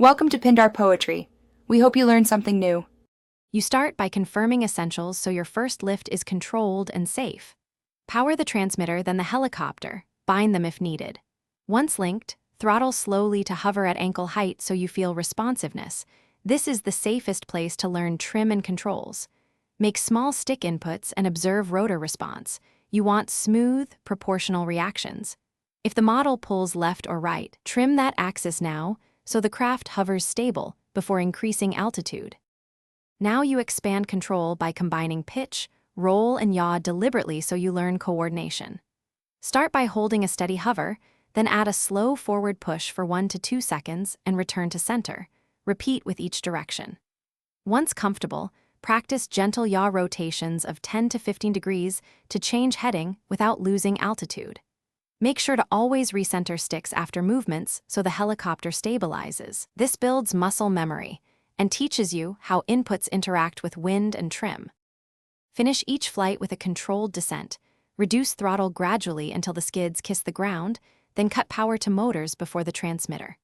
Welcome to Pindar Poetry. We hope you learned something new. You start by confirming essentials so your first lift is controlled and safe. Power the transmitter, then the helicopter. Bind them if needed. Once linked, throttle slowly to hover at ankle height so you feel responsiveness. This is the safest place to learn trim and controls. Make small stick inputs and observe rotor response. You want smooth, proportional reactions. If the model pulls left or right, trim that axis now so the craft hovers stable before increasing altitude. Now you expand control by combining pitch, roll, and yaw deliberately so you learn coordination. Start by holding a steady hover, then add a slow forward push for 1 to 2 seconds and return to center. Repeat with each direction. Once comfortable, practice gentle yaw rotations of 10 to 15 degrees to change heading without losing altitude. Make sure to always recenter sticks after movements so the helicopter stabilizes. This builds muscle memory and teaches you how inputs interact with wind and trim. Finish each flight with a controlled descent. Reduce throttle gradually until the skids kiss the ground, then cut power to motors before the transmitter.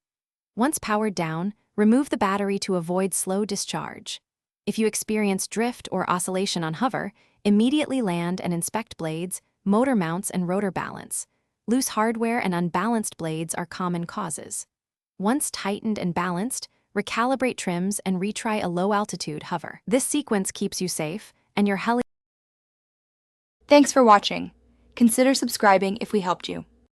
Once powered down, remove the battery to avoid slow discharge. If you experience drift or oscillation on hover, immediately land and inspect blades, motor mounts, and rotor balance. Loose hardware and unbalanced blades are common causes. Once tightened and balanced, recalibrate trims and retry a low-altitude hover. This sequence keeps you safe, and your heli. Thanks for watching. Consider subscribing if we helped you.